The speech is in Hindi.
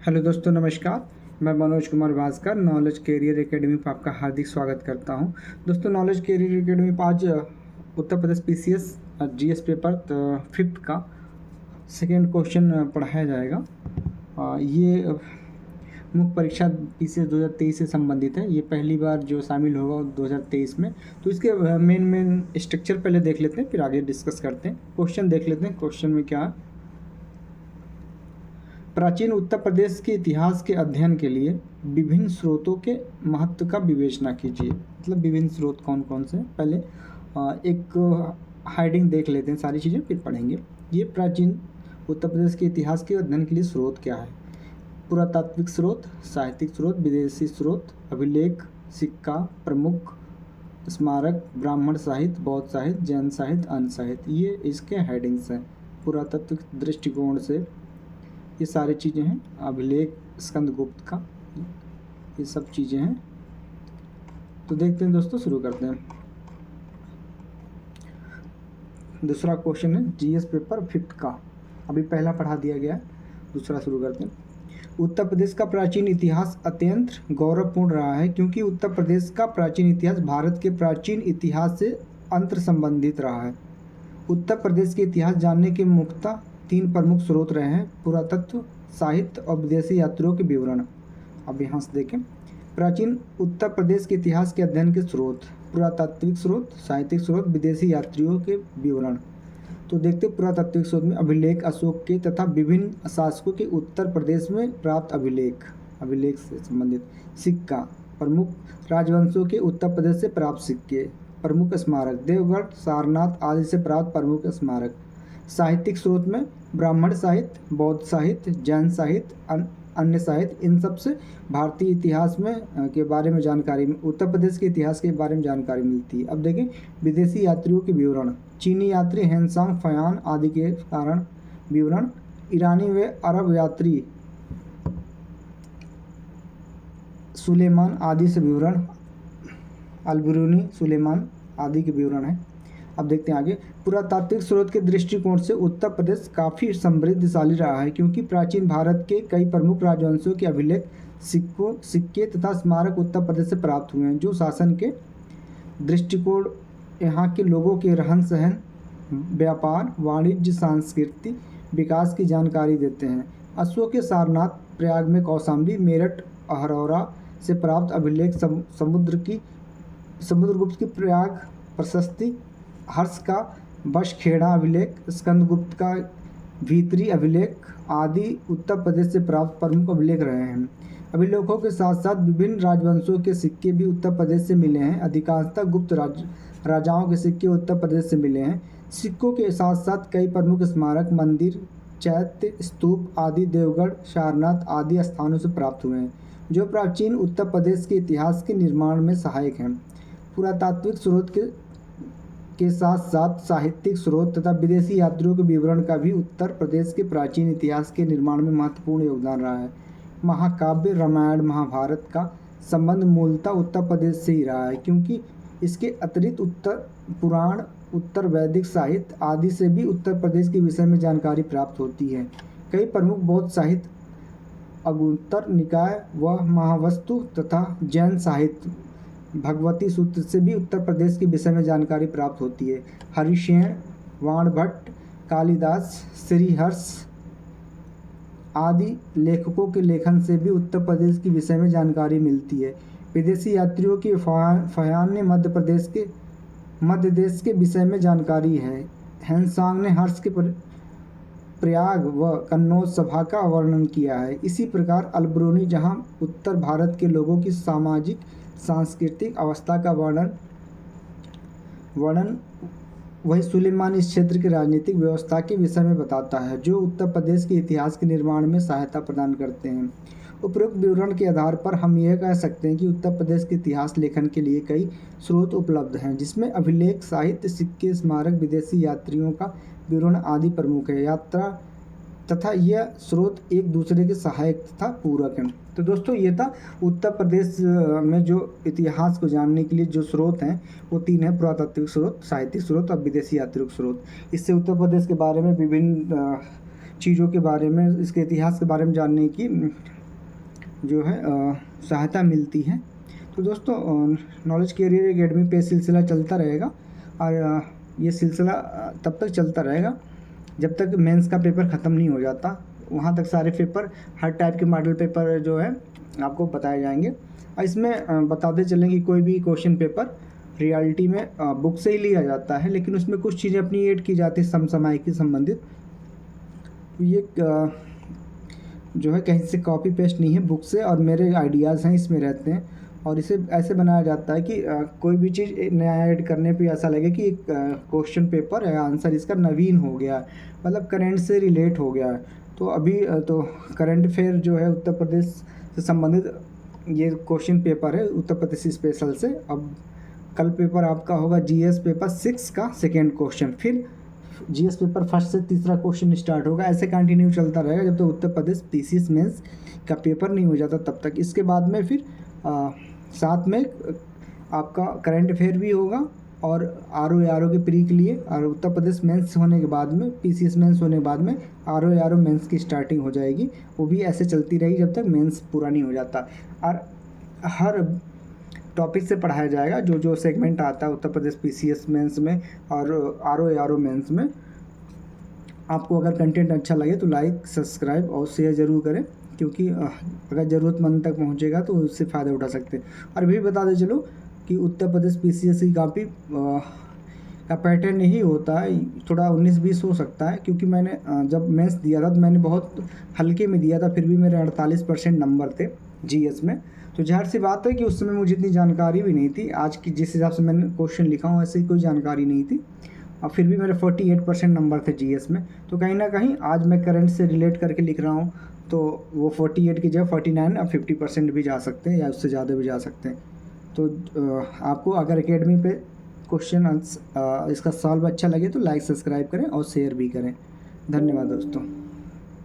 हेलो दोस्तों, नमस्कार। मैं Manoj Kumar Bhaskar knowledge career academy पर आपका हार्दिक स्वागत करता हूं। दोस्तों, नॉलेज कैरियर एकेडमी पर आज Uttar Pradesh PCS GS paper fifth का सेकेंड क्वेश्चन पढ़ाया जाएगा। ये मुख्य परीक्षा पीसीएस 2023 से संबंधित है। ये पहली बार जो शामिल होगा 2023 में। तो इसके मेन स्ट्रक्चर पहले देख लेते हैं, फिर आगे डिस्कस करते हैं। क्वेश्चन देख लेते हैं। क्वेश्चन में क्या है? प्राचीन उत्तर प्रदेश के इतिहास के अध्ययन के लिए विभिन्न स्रोतों के महत्व का विवेचना कीजिए। मतलब विभिन्न स्रोत कौन कौन से? पहले एक हाइडिंग देख लेते हैं, सारी चीज़ें फिर पढ़ेंगे। ये प्राचीन उत्तर प्रदेश के इतिहास के अध्ययन के लिए स्रोत क्या है? पुरातात्विक स्रोत, साहित्यिक स्रोत, विदेशी स्रोत, अभिलेख, सिक्का, प्रमुख स्मारक, ब्राह्मण साहित्य, बौद्ध साहित्य, जैन साहित्य, अन्य साहित्य। ये इसके हेडिंग्स हैं। पुरातात्विक दृष्टिकोण से ये सारी चीज़ें हैं। अभिलेख स्कंदगुप्त का, ये सब चीज़ें हैं। तो देखते हैं दोस्तों, शुरू करते हैं। दूसरा क्वेश्चन है जीएस पेपर फिफ्थ का। अभी पहला पढ़ा दिया गया, दूसरा शुरू करते हैं। उत्तर प्रदेश का प्राचीन इतिहास अत्यंत गौरवपूर्ण रहा है, क्योंकि उत्तर प्रदेश का प्राचीन इतिहास भारत के प्राचीन इतिहास से अंतर संबंधित रहा है। उत्तर प्रदेश के इतिहास जानने के मुख्यतः तीन प्रमुख स्रोत रहे हैं: पुरातत्व, साहित्य और विदेशी यात्रियों के विवरण। अब यहाँ से देखें, प्राचीन उत्तर प्रदेश के इतिहास के अध्ययन के स्रोत: पुरातात्विक स्रोत, साहित्यिक स्रोत, विदेशी यात्रियों के विवरण। तो देखते पुरातात्विक स्रोत में अभिलेख अशोक के तथा विभिन्न शासकों के उत्तर प्रदेश में प्राप्त अभिलेख से संबंधित। सिक्का, प्रमुख राजवंशों के उत्तर प्रदेश से प्राप्त सिक्के। प्रमुख स्मारक, देवगढ़, सारनाथ आदि से प्राप्त प्रमुख स्मारक। साहित्यिक स्रोत में ब्राह्मण साहित्य, बौद्ध साहित्य, जैन साहित्य, अन्य साहित्य। इन सब से भारतीय इतिहास में के बारे में जानकारी, उत्तर प्रदेश के इतिहास के बारे में जानकारी मिलती है। अब देखें विदेशी यात्रियों के विवरण। चीनी यात्री हेनसांग फयान आदि के कारण विवरण। ईरानी व अरब यात्री सुलेमान आदि से विवरण। अलबरूनी सुलेमान आदि के विवरण है। अब देखते हैं आगे। पुरातात्विक स्रोत के दृष्टिकोण से उत्तर प्रदेश काफ़ी समृद्धशाली रहा है, क्योंकि प्राचीन भारत के कई प्रमुख राजवंशों के अभिलेख, सिक्के तथा स्मारक उत्तर प्रदेश से प्राप्त हुए हैं, जो शासन के दृष्टिकोण, यहाँ के लोगों के रहन सहन, व्यापार, वाणिज्य, सांस्कृतिक विकास की जानकारी देते हैं। अशोक के सारनाथ, प्रयाग में कौशाम्बी, मेरठ, अहरौरा से प्राप्त अभिलेख, समुद्रगुप्त की प्रयाग प्रशस्ति, हर्ष का बशखेड़ा अभिलेख, स्कंदगुप्त का भीतरी अभिलेख आदि उत्तर प्रदेश से प्राप्त प्रमुख अभिलेख रहे हैं। अभिलेखों के साथ साथ विभिन्न राजवंशों के सिक्के भी उत्तर प्रदेश से मिले हैं। अधिकांशतः गुप्त राजाओं के सिक्के उत्तर प्रदेश से मिले हैं। सिक्कों के साथ साथ कई प्रमुख स्मारक, मंदिर, चैत्य, स्तूप आदि देवगढ़, सारनाथ आदि स्थानों से प्राप्त हुए हैं, जो प्राचीन उत्तर प्रदेश के इतिहास के निर्माण में सहायक हैं। पुरातात्विक स्रोत के साथ साथ साहित्यिक स्रोत तथा विदेशी यात्रियों के विवरण का भी उत्तर प्रदेश के प्राचीन इतिहास के निर्माण में महत्वपूर्ण योगदान रहा है। महाकाव्य रामायण महाभारत का संबंध मूलतः उत्तर प्रदेश से ही रहा है, क्योंकि इसके अतिरिक्त उत्तर पुराण, उत्तर वैदिक साहित्य आदि से भी उत्तर प्रदेश के विषय में जानकारी प्राप्त होती है। कई प्रमुख बौद्ध साहित्य, अंगुत्तर निकाय व महावस्तु तथा जैन साहित्य, भगवती सूत्र से भी उत्तर प्रदेश के विषय में जानकारी प्राप्त होती है। हरिशेन, वाणभट्ट, कालिदास, श्रीहर्ष आदि लेखकों के लेखन से भी उत्तर प्रदेश के विषय में जानकारी मिलती है। विदेशी यात्रियों की फयान ने मध्य देश के विषय में जानकारी है। हेनसांग ने हर्ष के प्रयाग व कन्नौज सभा का वर्णन किया है। इसी प्रकार अलबरूनी जहां उत्तर भारत के लोगों की सामाजिक सांस्कृतिक अवस्था का वर्णन वही सुलेमान इस क्षेत्र की राजनीतिक व्यवस्था के विषय में बताता है, जो उत्तर प्रदेश के इतिहास के निर्माण में सहायता प्रदान करते हैं। उपरोक्त विवरण के आधार पर हम यह कह सकते हैं कि उत्तर प्रदेश के इतिहास लेखन के लिए कई स्रोत उपलब्ध हैं, जिसमें अभिलेख, साहित्य, सिक्के, स्मारक, विदेशी यात्रियों का विवरण आदि प्रमुख है। यात्रा तथा यह स्रोत एक दूसरे के सहायक तथा पूरक हैं। तो दोस्तों, ये था उत्तर प्रदेश में जो इतिहास को जानने के लिए जो स्रोत हैं वो तीन हैं: पुरातात्विक स्रोत, साहित्यिक स्रोत और विदेशी यात्रिक स्रोत। इससे उत्तर प्रदेश के बारे में विभिन्न चीज़ों के बारे में, इसके इतिहास के बारे में जानने की जो है सहायता मिलती है। तो दोस्तों नॉलेज कैरियर एकेडमी पे सिलसिला चलता रहेगा और ये सिलसिला तब तक चलता रहेगा जब तक मेंस का पेपर ख़त्म नहीं हो जाता। वहाँ तक सारे पेपर, हर टाइप के मॉडल पेपर जो है आपको बताए जाएंगे। और इसमें बताते चलें कि कोई भी क्वेश्चन पेपर रियलिटी में बुक से ही लिया जाता है, लेकिन उसमें कुछ चीज़ें अपनी ऐड की जाती है समसामयिक से संबंधित। ये जो है कहीं से कॉपी पेस्ट नहीं है, बुक से, और मेरे आइडियाज़ हैं इसमें रहते हैं। और इसे ऐसे बनाया जाता है कि कोई भी चीज़ नया ऐड करने पे ऐसा लगे कि एक क्वेश्चन पेपर है, आंसर इसका नवीन हो गया है, मतलब करंट से रिलेट हो गया है। तो अभी तो करंट अफेयर जो है उत्तर प्रदेश से संबंधित ये क्वेश्चन पेपर है उत्तर प्रदेश स्पेशल से। अब कल पेपर आपका होगा जीएस पेपर 6 का सेकेंड क्वेश्चन, फिर जीएस पेपर फर्स्ट से तीसरा क्वेश्चन स्टार्ट होगा। ऐसे कंटिन्यू चलता रहेगा जब तक तो उत्तर प्रदेश पीसीएस मेंस का पेपर नहीं हो जाता तब तक। इसके बाद में फिर साथ में आपका करंट अफेयर भी होगा और आरओ के प्री के लिए, और उत्तर प्रदेश मेंस होने के बाद में, पीसीएस मेंस होने के बाद में आरओ मेंस की स्टार्टिंग हो जाएगी। वो भी ऐसे चलती रहेगी जब तक मेंस पूरा नहीं हो जाता। और हर टॉपिक से पढ़ाया जाएगा जो जो सेगमेंट आता है उत्तर प्रदेश पीसीएस मेंस में और आरओ मेंस में। आपको अगर कंटेंट अच्छा लगे तो लाइक, सब्सक्राइब और शेयर ज़रूर करें, क्योंकि अगर ज़रूरतमंद तक पहुंचेगा तो उससे फ़ायदा उठा सकते हैं। और भी बता दें चलो कि उत्तर प्रदेश पीसीएससी काफ़ी का पैटर्न यही होता है, थोड़ा 19-20 हो सकता है, क्योंकि मैंने जब मेंस दिया था तो मैंने बहुत हल्के में दिया था, फिर भी मेरे 48% नंबर थे जीएस में। तो ज़ाहिर सी बात है कि उस समय मुझे इतनी जानकारी भी नहीं थी, आज की जिस हिसाब से मैंने क्वेश्चन लिखा हूँ ऐसे ही कोई जानकारी नहीं थी, और फिर भी मेरे 48% नंबर थे जीएस में। तो कहीं ना कहीं आज मैं करंट से रिलेट करके लिख रहा हूँ, तो वो 48 की जगह 49 और 50% भी जा सकते हैं या उससे ज़्यादा भी जा सकते हैं। तो आपको अगर एकेडमी पे क्वेश्चन इसका सॉल्व अच्छा लगे तो लाइक, सब्सक्राइब करें और शेयर भी करें। धन्यवाद दोस्तों।